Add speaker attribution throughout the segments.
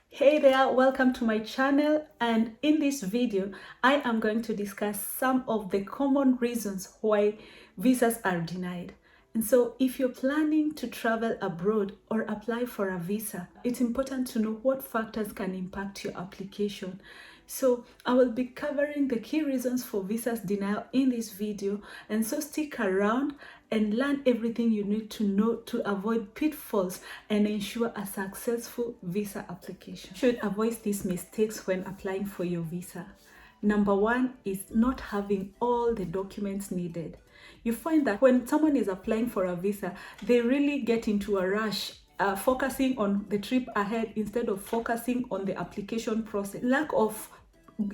Speaker 1: Hey there, welcome to my channel, and in this video I am going to discuss some of the common reasons why visas are denied. And so if you're planning to travel abroad or apply for a visa, it's important to know what factors can impact your application. So I will be covering the key reasons for visas denial in this video, and so stick around and learn everything you need to know to avoid pitfalls and ensure a successful visa application. You should avoid these mistakes when applying for your visa. Number one is not having all the documents needed. You find that when someone is applying for a visa, they really get into a rush, focusing on the trip ahead instead of focusing on the application process. Lack of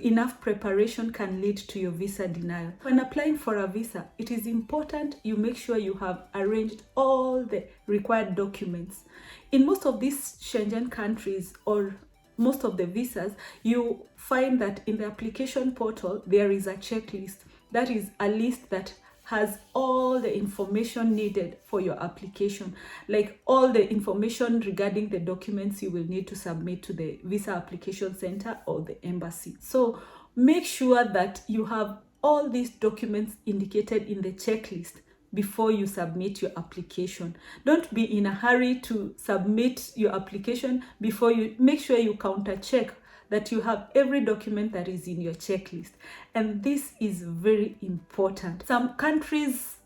Speaker 1: enough preparation can lead to your visa denial. When applying for a visa, it is important you make sure you have arranged all the required documents. In most of these Schengen countries, or most of the visas, you find that in the application portal there is a checklist. That is a list that has all the information needed for your application, like all the information regarding the documents you will need to submit to the visa application center or the embassy. So make sure that you have all these documents indicated in the checklist before you submit your application. Don't be in a hurry to submit your application. Before you, make sure you counter check that you have every document that is in your checklist. And this is very important. Some countries,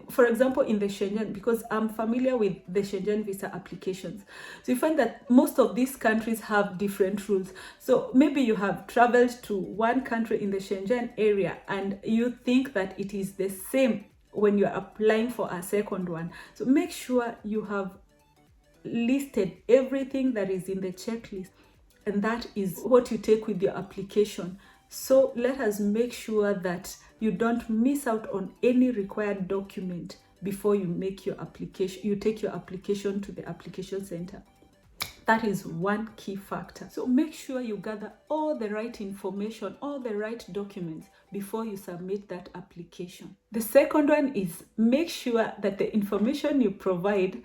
Speaker 1: for example, in the Schengen, because I'm familiar with the Schengen visa applications, so you find that most of these countries have different rules. So maybe you have traveled to one country in the Schengen area and you think that it is the same when you're applying for a second one. So make sure you have listed everything that is in the checklist, and that is what you take with your application. So let us make sure that you don't miss out on any required document before you make your application, you take your application to the application center. That is one key factor. So make sure you gather all the right information, all the right documents before you submit that application. The second one is make sure that the information you provide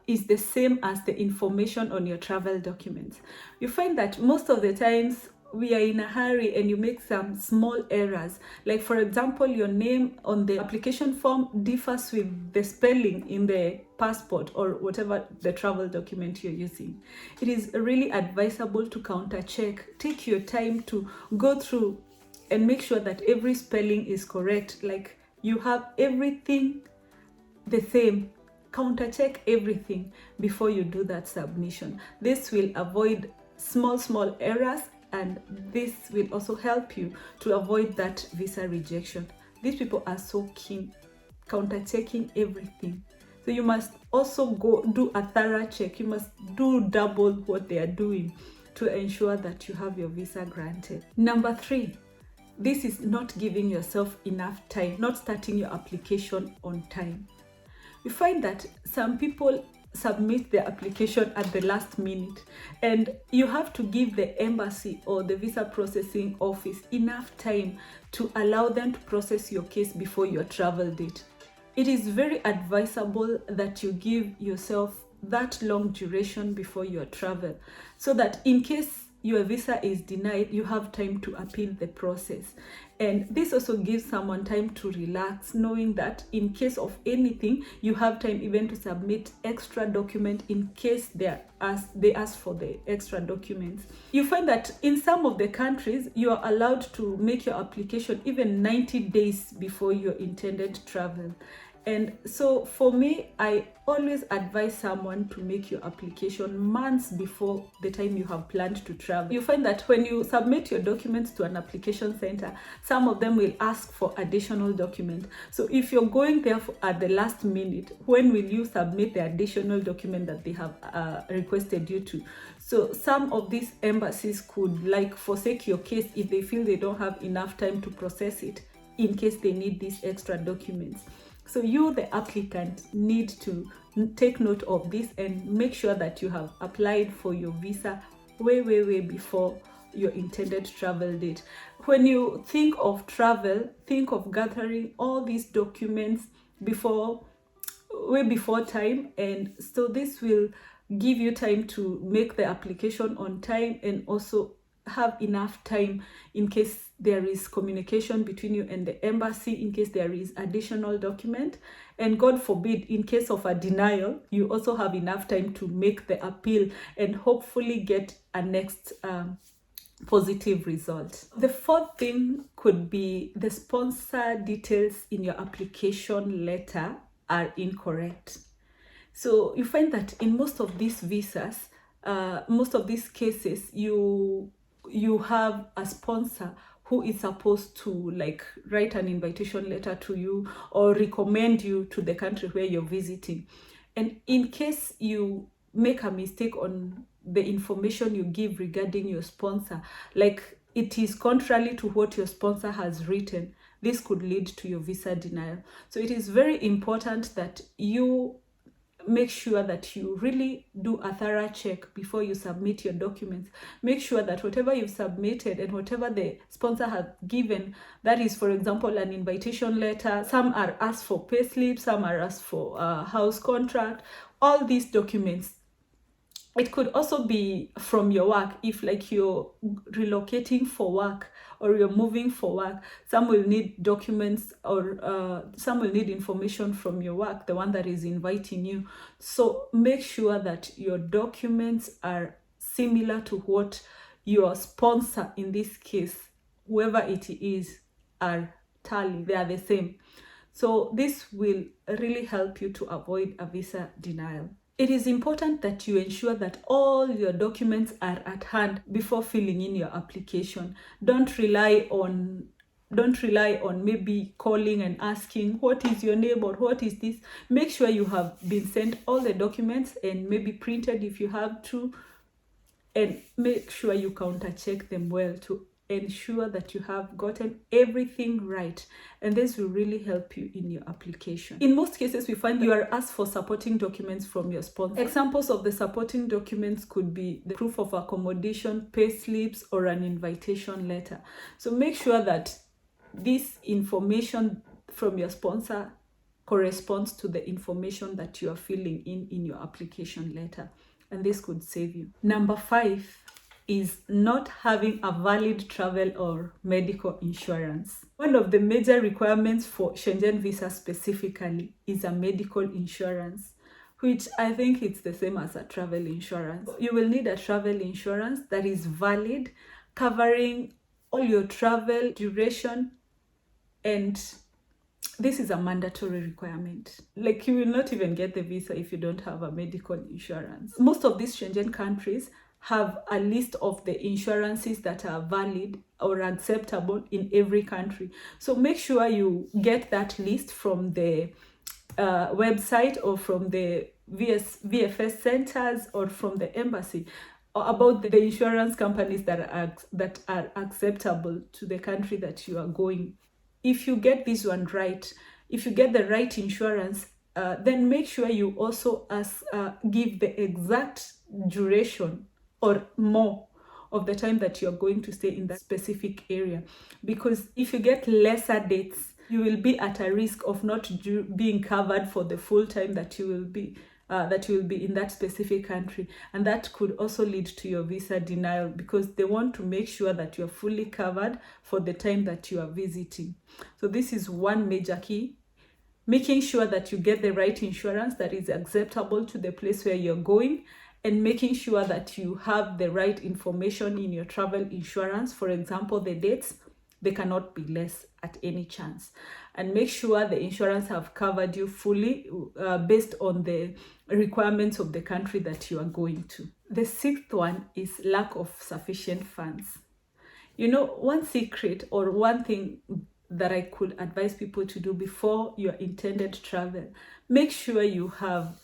Speaker 1: is the same as the information on your travel documents. You find that most of the times we are in a hurry and you make some small errors. Like for example, your name on the application form differs with the spelling in the passport or whatever the travel document you're using. It is really advisable to counter check. Take your time to go through and make sure that every spelling is correct. Like you have everything the same. Counter check everything before you do that submission. This will avoid small errors, and this will also help you to avoid that visa rejection. These people are so keen counter checking everything. So you must also go do a thorough check. You must do double what they are doing to ensure that you have your visa granted. Number 3, this is not giving yourself enough time, not starting your application on time. We find that some people submit their application at the last minute, and you have to give the embassy or the visa processing office enough time to allow them to process your case before your travel date. It is very advisable that you give yourself that long duration before your travel, so that in case your visa is denied, you have time to appeal the process. And this also gives someone time to relax, knowing that in case of anything, you have time even to submit extra document in case they ask for the extra documents. You find that in some of the countries, you are allowed to make your application even 90 days before your intended travel. And so for me, I always advise someone to make your application months before the time you have planned to travel. You find that when you submit your documents to an application center, some of them will ask for additional document. So if you're going there at the last minute, when will you submit the additional document that they have requested you to? So some of these embassies could forsake your case if they feel they don't have enough time to process it, in case they need these extra documents. So you, the applicant, need to take note of this and make sure that you have applied for your visa way before your intended travel date. When you think of travel, think of gathering all these documents before way before time, and so this will give you time to make the application on time, and also have enough time in case there is communication between you and the embassy, in case there is additional document, and God forbid, in case of a denial, you also have enough time to make the appeal and hopefully get a next positive result. The fourth thing could be the sponsor details in your application letter are incorrect. So you find that in most of these visas, most of these cases, you have a sponsor who is supposed to like write an invitation letter to you or recommend you to the country where you're visiting. And in case you make a mistake on the information you give regarding your sponsor, like it is contrary to what your sponsor has written, this could lead to your visa denial. So it is very important that you make sure that you really do a thorough check before you submit your documents. Make sure that whatever you've submitted and whatever the sponsor has given, that is, for example, an invitation letter, some are asked for payslip, some are asked for a house contract, all these documents. It could also be from your work. If like you're relocating for work or you're moving for work, some will need documents, or some will need information from your work, the one that is inviting you. So make sure that your documents are similar to what your sponsor, in this case, whoever it is, are tally. They are the same. So this will really help you to avoid a visa denial. It is important that you ensure that all your documents are at hand before filling in your application. Don't rely on maybe calling and asking, what is your name or what is this? Make sure you have been sent all the documents and maybe printed if you have to, and make sure you counter check them well to ensure that you have gotten everything right, and this will really help you in your application. In most cases, we find you are asked for supporting documents from your sponsor. Examples of the supporting documents could be the proof of accommodation, pay slips, or an invitation letter. So make sure that this information from your sponsor corresponds to the information that you are filling in your application letter, and this could save you. Number 5 is not having a valid travel or medical insurance. One of the major requirements for Schengen visa specifically is a medical insurance, which I think it's the same as a travel insurance. You will need a travel insurance that is valid, covering all your travel duration, and this is a mandatory requirement. Like, you will not even get the visa if you don't have a medical insurance. Most of these Schengen countries have a list of the insurances that are valid or acceptable in every country. So make sure you get that list from the website or from the VFS centers or from the embassy about the insurance companies that are acceptable to the country that you are going. If you get this one right, if you get the right insurance, then make sure you also give the exact duration or more of the time that you're going to stay in that specific area. Because if you get lesser dates, you will be at a risk of not being covered for the full time that you will be in that specific country, and that could also lead to your visa denial, because they want to make sure that you're fully covered for the time that you are visiting. So this is one major key: making sure that you get the right insurance that is acceptable to the place where you're going, and making sure that you have the right information in your travel insurance. For example, the dates, they cannot be less at any chance. And make sure the insurance have covered you fully based on the requirements of the country that you are going to. The 6th one is lack of sufficient funds. You know, one secret or one thing that I could advise people to do before your intended travel: make sure you have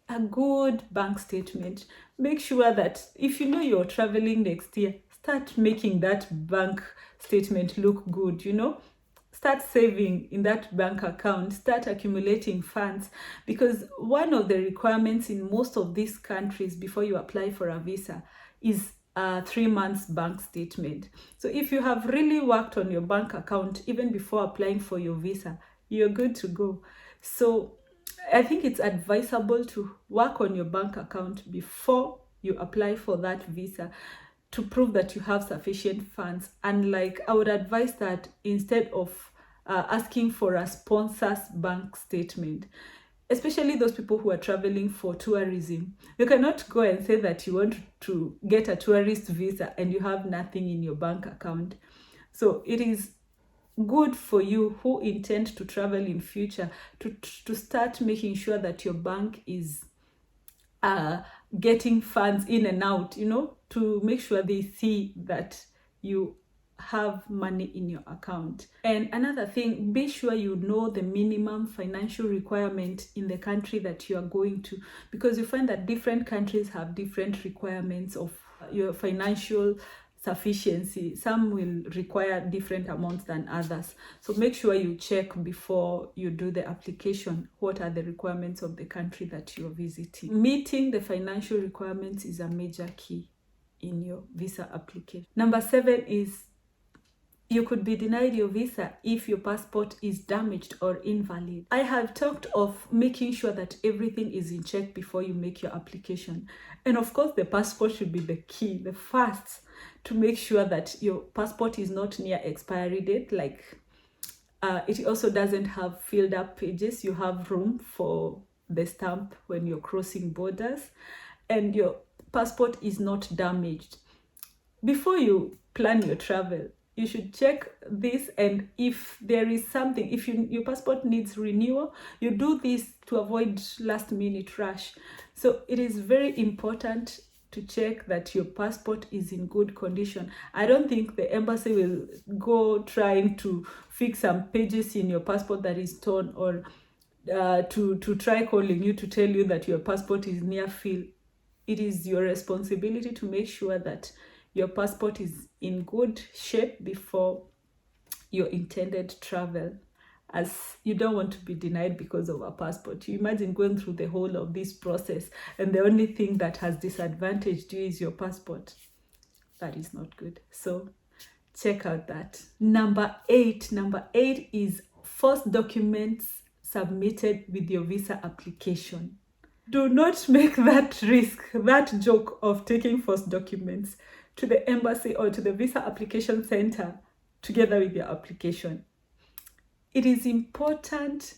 Speaker 1: a good bank statement. Make sure that if you know you're traveling next year, start making that bank statement look good, Start saving in that bank account, start accumulating funds, because one of the requirements in most of these countries before you apply for a visa is a 3 months bank statement. So if you have really worked on your bank account even before applying for your visa, you're good to go. So I think it's advisable to work on your bank account before you apply for that visa to prove that you have sufficient funds. And like, I would advise that instead of asking for a sponsor's bank statement, especially those people who are traveling for tourism, you cannot go and say that you want to get a tourist visa and you have nothing in your bank account. So it is good for you who intend to travel in future to start making sure that your bank is getting funds in and out, to make sure they see that you have money in your account. And another thing, be sure you know the minimum financial requirement in the country that you are going to, because you find that different countries have different requirements of your financial sufficiency. Some will require different amounts than others. So make sure you check before you do the application, what are the requirements of the country that you're visiting. Meeting the financial requirements is a major key in your visa application. Number 7 is you could be denied your visa if your passport is damaged or invalid. I have talked of making sure that everything is in check before you make your application. And of course, the passport should be the key, the first, to make sure that your passport is not near expiry date. Like it also doesn't have filled up pages. You have room for the stamp when you're crossing borders, and your passport is not damaged. Before you plan your travel, you should check this, and if there is something, if your passport needs renewal, you do this to avoid last minute rush. So it is very important to check that your passport is in good condition. I don't think the embassy will go trying to fix some pages in your passport that is torn, or to try calling you to tell you that your passport is near fill. It is your responsibility to make sure that your passport is in good shape before your intended travel, as you don't want to be denied because of a passport. You imagine going through the whole of this process and the only thing that has disadvantaged you is your passport. That is not good. So check out that. Number 8 is false documents submitted with your visa application. Do not make that joke of taking false documents to the embassy or to the visa application center together with your application. It is important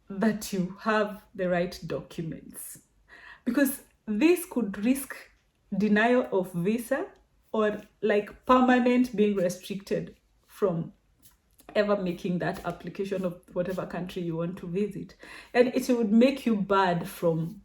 Speaker 1: that you have the right documents, because this could risk denial of visa, or like permanent being restricted from ever making that application of whatever country you want to visit. And it would make you bad from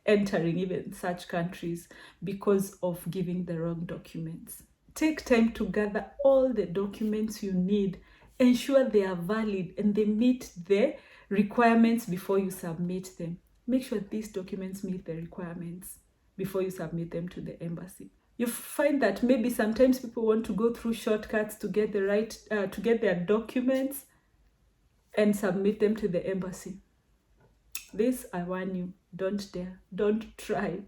Speaker 1: entering even such countries because of giving the wrong documents. Take time to gather all the documents you need. Ensure they are valid and they meet the requirements before you submit them. Make sure these documents meet the requirements before you submit them to the embassy. You find that maybe sometimes people want to go through shortcuts to get to get their documents and submit them to the embassy. This, I warn you, don't dare, don't try.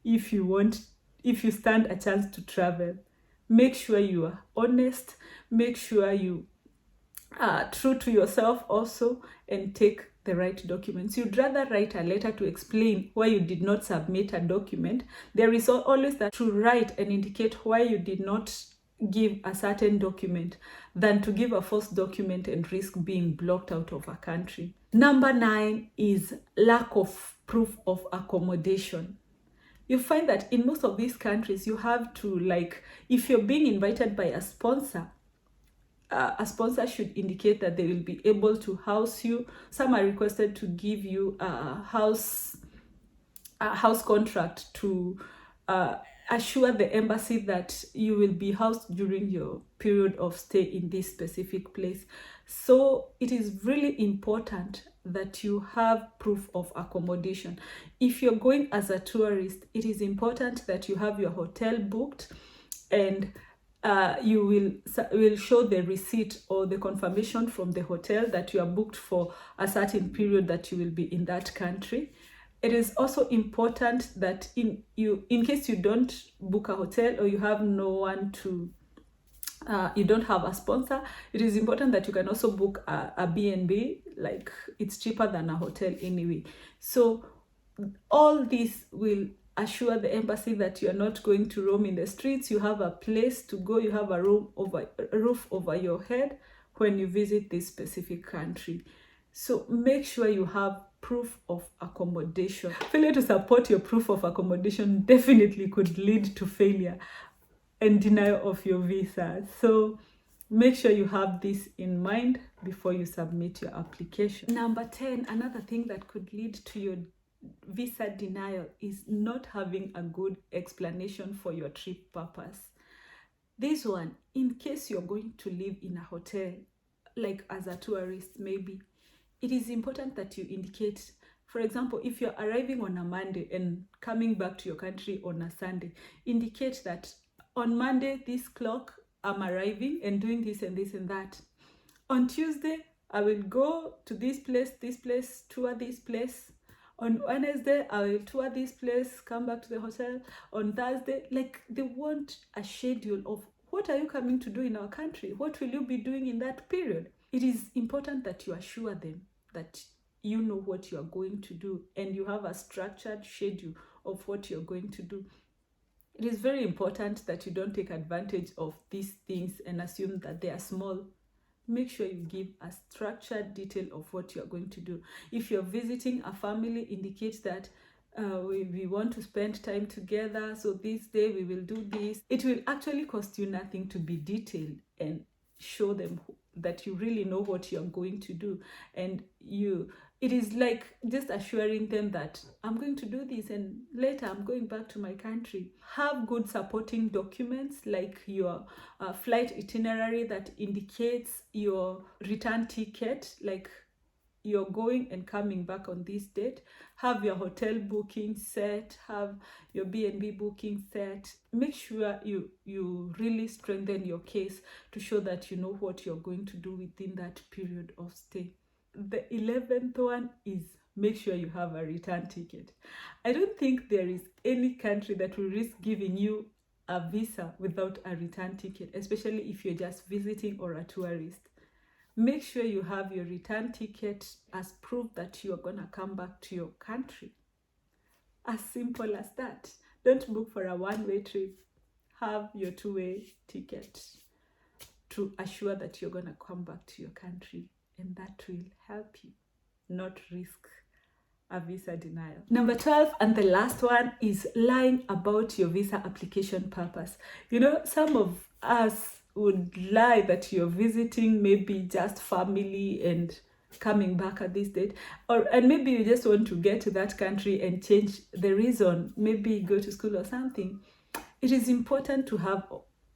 Speaker 1: If you stand a chance to travel, make sure you are honest, make sure you are true to yourself also, and take the right documents. You'd rather write a letter to explain why you did not submit a document. There is always that, to write and indicate why you did not give a certain document, than to give a false document and risk being blocked out of a country. Number 9 is lack of proof of accommodation. You find that in most of these countries, you have to, like, if you're being invited by a sponsor should indicate that they will be able to house you. Some are requested to give you a house contract to assure the embassy that you will be housed during your period of stay in this specific place. So it is really important that you have proof of accommodation. If you're going as a tourist, it is important that you have your hotel booked, and you will show the receipt or the confirmation from the hotel that you are booked for a certain period that you will be in that country. It is also important that in case you don't book a hotel or you have no one to you don't have a sponsor, it is important that you can also book a B&B. Like, it's cheaper than a hotel anyway. So all this will assure the embassy that you are not going to roam in the streets. You have a place to go, you have a roof over your head when you visit this specific country. So make sure you have proof of accommodation. Failure to support your proof of accommodation definitely could lead to failure and denial of your visa. So make sure you have this in mind before you submit your application. Number 10, another thing that could lead to your visa denial is not having a good explanation for your trip purpose. This one, in case you're going to live in a hotel, like as a tourist maybe, it is important that you indicate. For example, if you're arriving on a Monday and coming back to your country on a Sunday, indicate that on Monday, this clock, I'm arriving and doing this and this and that. On Tuesday, I will go to this place, tour this place. On Wednesday, I will tour this place, come back to the hotel. On Thursday, like, they want a schedule of what are you coming to do in our country? What will you be doing in that period? It is important that you assure them that you know what you are going to do and you have a structured schedule of what you're going to do. It is very important that you don't take advantage of these things and assume that they are small. Make sure you give a structured detail of what you're going to do. If you're visiting a family, indicate that we want to spend time together, so this day we will do this. It will actually cost you nothing to be detailed and show them that you really know what you're going to do. And it is like just assuring them that I'm going to do this and later I'm going back to my country. Have good supporting documents like your flight itinerary that indicates your return ticket, like you're going and coming back on this date. Have your hotel booking set, have your B&B booking set. Make sure you really strengthen your case to show that you know what you're going to do within that period of stay. The 11th one is make sure you have a return ticket. I don't think there is any country that will risk giving you a visa without a return ticket, especially if you're just visiting or a tourist. Make sure you have your return ticket as proof that you are going to come back to your country. As simple as that. Don't book for a one-way trip. Have your two-way ticket to assure that you're going to come back to your country, and that will help you not risk a visa denial. Number 12, and the last one, is lying about your visa application purpose. You know, some of us would lie that you're visiting maybe just family and coming back at this date, and maybe you just want to get to that country and change the reason, maybe go to school or something. It is important to have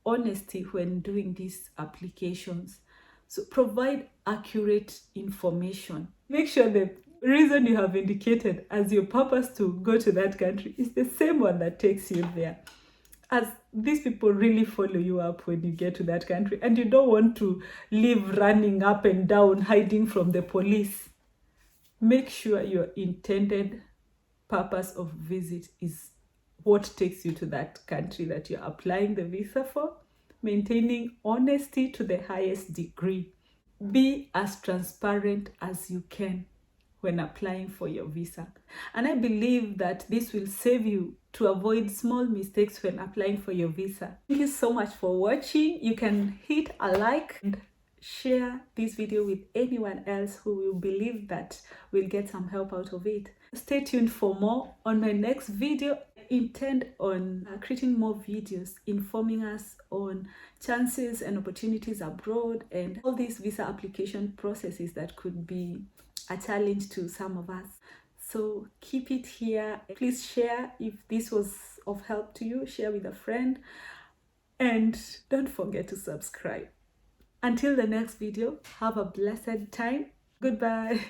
Speaker 1: honesty when doing these applications. So provide accurate information. Make sure the reason you have indicated as your purpose to go to that country is the same one that takes you there. As these people really follow you up when you get to that country, and you don't want to live running up and down, hiding from the police. Make sure your intended purpose of visit is what takes you to that country that you're applying the visa for. Maintaining honesty to the highest degree. Be as transparent as you can when applying for your visa. And I believe that this will save you to avoid small mistakes when applying for your visa. Thank you so much for watching. You can hit a like and share this video with anyone else who will believe that will get some help out of it. Stay tuned for more. On my next video, I intend on creating more videos informing us on chances and opportunities abroad and all these visa application processes that could be a challenge to some of us. So keep it here. Please share if this was of help to you. Share with a friend. And don't forget to subscribe. Until the next video, have a blessed time. Goodbye.